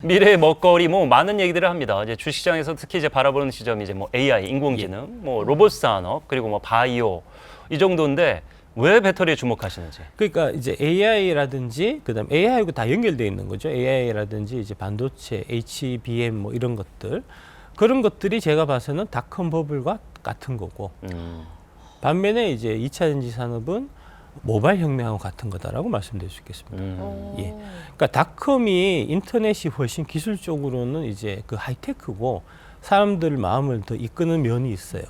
미래의 먹거리 뭐 많은 얘기들을 합니다. 이제 주식시장에서 특히 이제 바라보는 지점이 이제 뭐 AI, 인공지능, 뭐 로봇 산업, 그리고 뭐 바이오 이 정도인데 왜 배터리에 주목하시는지. 그러니까 이제 AI라든지 그다음 AI하고 다 연결되어 있는 거죠. AI라든지 이제 반도체, HBM 뭐 이런 것들 그런 것들이 제가 봐서는 닷컴 버블과 같은 거고 반면에 이제 2차 전지 산업은 모바일 혁명하고 같은 거다라고 말씀드릴 수 있겠습니다. 예. 그러니까 닷컴이 인터넷이 훨씬 기술적으로는 이제 그 하이테크고 사람들 마음을 더 이끄는 면이 있어요.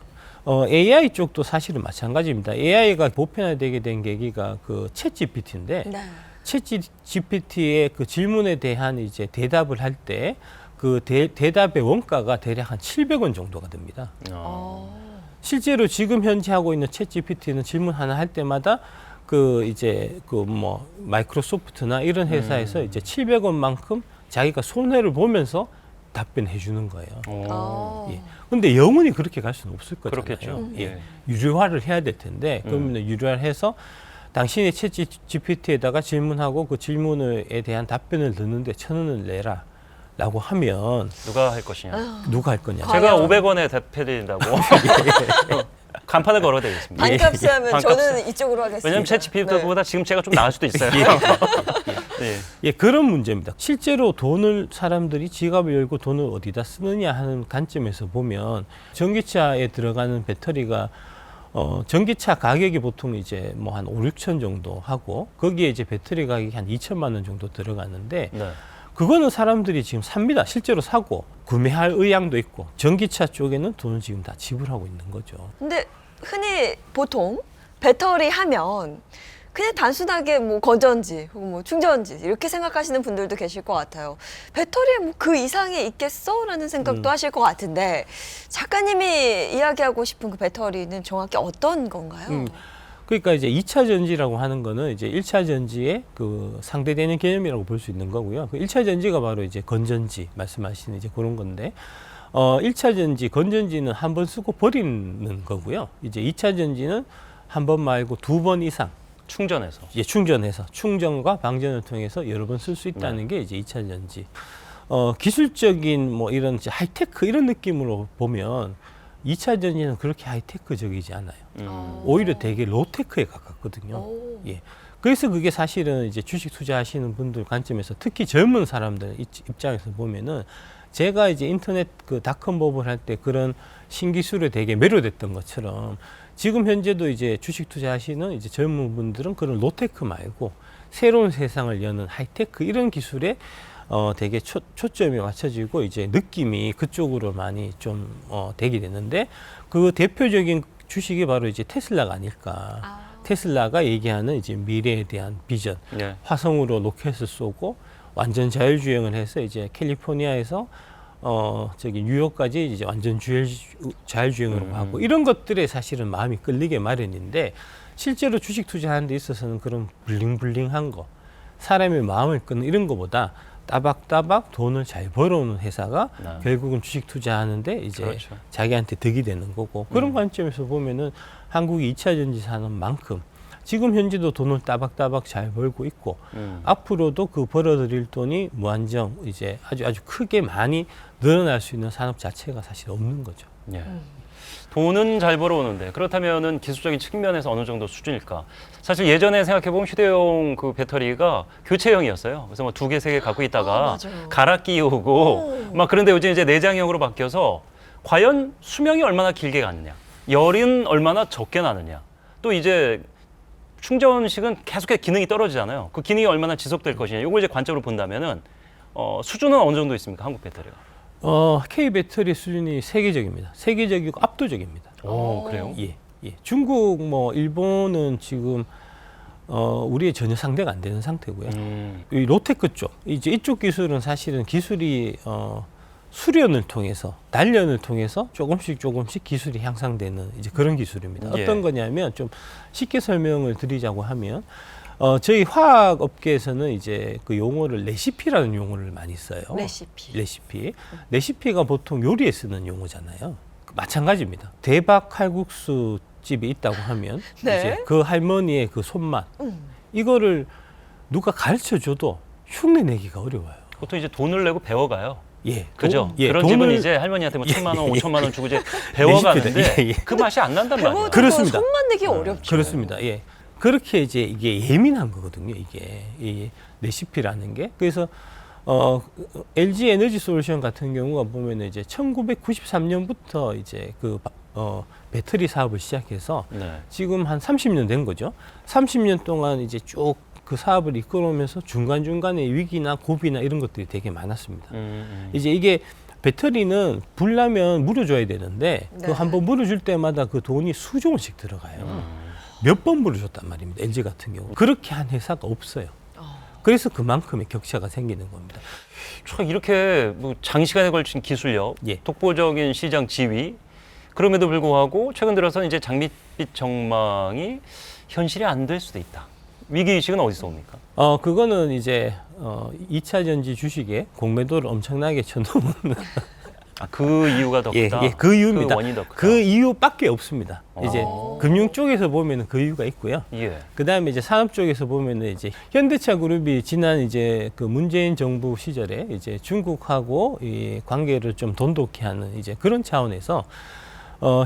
AI 쪽도 사실은 마찬가지입니다. AI가 보편화되게 된 계기가 그 챗 GPT인데 네. 챗 GPT의 그 질문에 대한 이제 대답을 할 때 그 대답의 원가가 대략 한 700원 정도가 됩니다. 실제로 지금 현재 하고 있는 챗 GPT는 질문 하나 할 때마다 그 이제 그 뭐 마이크로소프트나 이런 회사에서 이제 700원만큼 자기가 손해를 보면서 답변해 주는 거예요. 예. 근데 영원히 그렇게 갈 수는 없을 거잖아요. 그렇겠죠. 예. 유료화를 해야 될 텐데 그러면 유료화를 해서 당신의 챗 GPT에다가 질문하고 그 질문에 대한 답변을 듣는데 1,000원을 내라. 라고 하면 누가 할 것이냐. 누가 할 거냐. 제가 500원에 대표드린다고 간판을 걸어야 되겠습니다. 반값에 하면 반값에. 저는 이쪽으로 하겠습니다. 왜냐면 챗 GPT보다 지금 제가 좀 나을 수도 있어요. 네. 예, 그런 문제입니다. 실제로 돈을 사람들이 지갑을 열고 돈을 어디다 쓰느냐 하는 관점에서 보면 전기차에 들어가는 배터리가 전기차 가격이 보통 이제 뭐 한 5, 6천 정도 하고 거기에 이제 배터리 가격이 한 2천만 원 정도 들어가는데 네. 그거는 사람들이 지금 삽니다. 실제로 사고 구매할 의향도 있고 전기차 쪽에는 돈을 지금 다 지불하고 있는 거죠. 근데 흔히 보통 배터리 하면 그냥 단순하게 뭐 건전지 혹은 뭐 충전지 이렇게 생각하시는 분들도 계실 것 같아요. 배터리에 뭐 그 이상이 있겠어라는 생각도 하실 것 같은데 작가님이 이야기하고 싶은 그 배터리는 정확히 어떤 건가요? 그러니까 이제 2차 전지라고 하는 거는 이제 1차 전지의 그 상대되는 개념이라고 볼 수 있는 거고요. 그 1차 전지가 바로 이제 건전지 말씀하시는 이제 그런 건데 1차 전지, 건전지는 한 번 쓰고 버리는 거고요. 이제 2차 전지는 한 번 말고 2번 이상 충전해서. 예, 충전해서 충전과 방전을 통해서 여러 번 쓸 수 있다는 게 이제 2차 전지. 기술적인 뭐 이런 이제 하이테크 이런 느낌으로 보면 2차 전지는 그렇게 하이테크적이지 않아요. 오히려 되게 로테크에 가깝거든요. 예. 그래서 그게 사실은 이제 주식 투자하시는 분들 관점에서 특히 젊은 사람들 입장에서 보면은 제가 이제 인터넷 그 닷컴 버블 할 때 그런 신기술에 되게 매료됐던 것처럼 지금 현재도 이제 주식 투자하시는 이제 젊은 분들은 그런 로테크 말고 새로운 세상을 여는 하이테크 이런 기술에 되게 초점이 맞춰지고 이제 느낌이 그쪽으로 많이 좀 되게 되는데 그 대표적인 주식이 바로 이제 테슬라가 아닐까. 테슬라가 얘기하는 이제 미래에 대한 비전. 네. 화성으로 로켓을 쏘고 완전 자율주행을 해서 이제 캘리포니아에서 저기 뉴욕까지 이제 완전 자율주행으로 하고 이런 것들에 사실은 마음이 끌리게 마련인데 실제로 주식 투자하는 데 있어서는 그런 블링블링한 거 사람의 마음을 끄는 이런 거보다 따박따박 돈을 잘 벌어오는 회사가 결국은 주식 투자하는데 이제 그렇죠. 자기한테 득이 되는 거고 그런 관점에서 보면은 한국이 2차 전지 산업만큼 지금 현재도 돈을 따박따박 잘 벌고 있고 앞으로도 그 벌어들일 돈이 무한정 이제 아주 크게 많이 늘어날 수 있는 산업 자체가 사실 없는 거죠. 예. 돈은 잘 벌어오는데 그렇다면은 기술적인 측면에서 어느 정도 수준일까? 사실 예전에 생각해보면 휴대용 그 배터리가 교체형이었어요. 그래서 뭐 2개, 3개 갖고 있다가 맞아요. 갈아 끼우고 막 그런데 요즘 이제 내장형으로 바뀌어서 과연 수명이 얼마나 길게 가느냐, 열은 얼마나 적게 나느냐, 또 이제 충전식은 계속해서 기능이 떨어지잖아요. 그 기능이 얼마나 지속될 것이냐, 이걸 이제 관점으로 본다면은 수준은 어느 정도 있습니까? 한국 배터리가? K 배터리 수준이 세계적입니다. 세계적이고 압도적입니다. 오, 그래요? 예. 중국, 뭐 일본은 지금 우리의 전혀 상대가 안 되는 상태고요. 이 로테크 쪽, 이제 이쪽 기술은 사실은 기술이 수련을 통해서 단련을 통해서 조금씩 기술이 향상되는 이제 그런 기술입니다. 예. 어떤 거냐면 좀 쉽게 설명을 드리자고 하면 저희 화학 업계에서는 이제 그 용어를 레시피라는 용어를 많이 써요. 레시피가 보통 요리에 쓰는 용어잖아요. 마찬가지입니다. 대박 칼국수 집이 있다고 하면 네. 이제 그 할머니의 그 손맛 이거를 누가 가르쳐 줘도 흉내 내기가 어려워요. 보통 이제 돈을 내고 배워가요. 예, 그죠? 예, 그런 집은 이제 할머니한테 뭐 1,000만 원, 5천만 원 주고 이제 배워가는데 예, 예. 그 맛이 안 난단 말이에요. 배워도 그렇습니다. 손만 내기 어렵죠. 그렇습니다. 예. 그렇게 이제 이게 예민한 거거든요. 이게 이 레시피라는 게. 그래서 LG 에너지 솔루션 같은 경우가 보면 이제 1993년부터 이제 배터리 사업을 시작해서 네. 지금 한 30년 된 거죠. 30년 동안 이제 쭉 그 사업을 이끌어오면서 중간중간에 위기나 고비나 이런 것들이 되게 많았습니다. 이제 이게 배터리는 불 나면 물어줘야 되는데 네. 그 한번 물어줄 때마다 그 돈이 수조 원씩 들어가요. 몇 번 물어줬단 말입니다. LG 같은 경우. 그렇게 한 회사가 없어요. 그래서 그만큼의 격차가 생기는 겁니다. 참 이렇게 뭐 장시간에 걸친 기술력, 예. 독보적인 시장 지위, 그럼에도 불구하고 최근 들어서 이제 장밋빛 전망이 현실이 안 될 수도 있다. 위기의식은 어디서 옵니까? 그거는 이제 2차 전지 주식에 공매도를 엄청나게 쳐놓은 그 이유가 더 크다. 그 이유입니다. 그 원인이 더 크다. 그 이유밖에 없습니다. 이제 오. 금융 쪽에서 보면은 그 이유가 있고요. 예. 그다음에 이제 산업 쪽에서 보면은 이제 현대차 그룹이 지난 이제 그 문재인 정부 시절에 이제 중국하고 이 관계를 좀 돈독히 하는 이제 그런 차원에서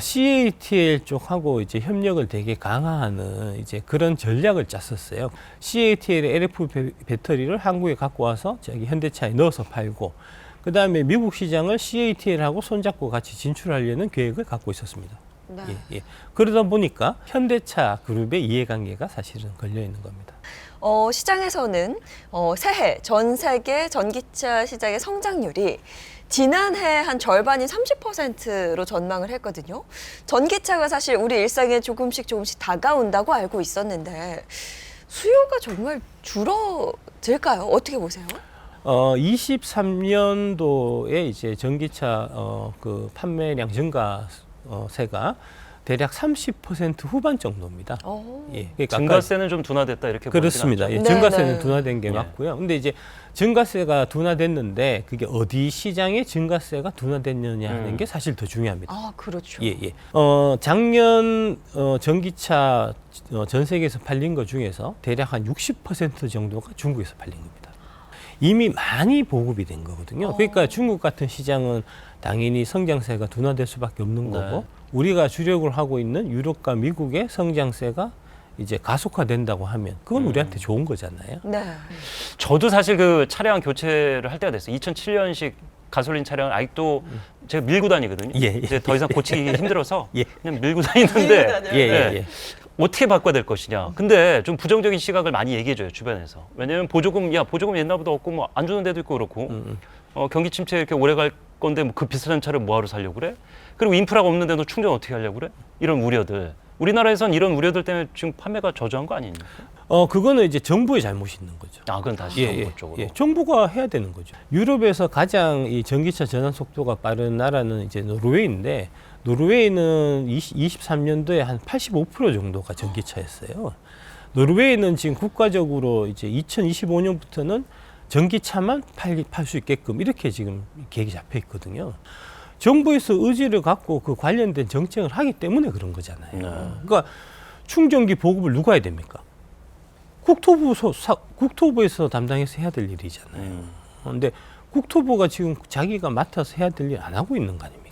CATL 쪽하고 이제 협력을 되게 강화하는 이제 그런 전략을 짰었어요. CATL의 LF 배터리를 한국에 갖고 와서 저기 현대차에 넣어서 팔고, 그 다음에 미국 시장을 CATL하고 손잡고 같이 진출하려는 계획을 갖고 있었습니다. 네. 예, 예. 그러다 보니까 현대차 그룹의 이해관계가 사실은 걸려 있는 겁니다. 시장에서는 새해 전 세계 전기차 시장의 성장률이 지난해 한 절반인 30%로 전망을 했거든요. 전기차가 사실 우리 일상에 조금씩 다가온다고 알고 있었는데 수요가 정말 줄어들까요? 어떻게 보세요? 23년도에 이제 전기차 그 판매량 증가세가 대략 30% 후반 정도입니다. 예, 그러니까 증가세는 좀 둔화됐다 이렇게 그렇습니다. 예, 네, 증가세는 네. 둔화된 게 예. 맞고요. 근데 이제 증가세가 둔화됐는데 그게 어디 시장에 증가세가 둔화됐느냐 하는 게 사실 더 중요합니다. 아, 그렇죠. 예, 예. 작년 전기차 전 세계에서 팔린 것 중에서 대략 한 60% 정도가 중국에서 팔린 겁니다. 이미 많이 보급이 된 거거든요. 그러니까 중국 같은 시장은 당연히 성장세가 둔화될 수밖에 없는 네. 거고, 우리가 주력을 하고 있는 유럽과 미국의 성장세가 이제 가속화된다고 하면 그건 우리한테 좋은 거잖아요. 네. 저도 사실 그 차량 교체를 할 때가 됐어요. 2007년식 가솔린 차량을 아직도 제가 밀고 다니거든요. 예, 예. 이제 더 이상 고치기 힘들어서 예. 그냥 밀고 다니는데 예, 예, 네. 예. 어떻게 바꿔야 될 것이냐. 근데 좀 부정적인 시각을 많이 얘기해줘요, 주변에서. 왜냐면 보조금 옛날보다 없고 뭐 안 주는 데도 있고 그렇고 경기 침체 이렇게 오래 갈 건데 뭐 그 비싼 차를 뭐하러 살려고 그래? 그리고 인프라가 없는데 너 충전 어떻게 하려고 그래? 이런 우려들. 우리나라에선 이런 우려들 때문에 지금 판매가 저조한 거 아닙니까? 그거는 이제 정부의 잘못이 있는 거죠. 그건 다시 정부 쪽으로. 예, 정부가 해야 되는 거죠. 유럽에서 가장 이 전기차 전환 속도가 빠른 나라는 이제 노르웨이인데, 노르웨이는 23년도에 한 85% 정도가 전기차였어요. 노르웨이는 지금 국가적으로 이제 2025년부터는 전기차만 팔 수 있게끔 이렇게 지금 계획이 잡혀 있거든요. 정부에서 의지를 갖고 그 관련된 정책을 하기 때문에 그런 거잖아요. 그러니까 충전기 보급을 누가 해야 됩니까? 국토부에서 담당해서 해야 될 일이잖아요. 그런데 국토부가 지금 자기가 맡아서 해야 될 일 안 하고 있는 거 아닙니까?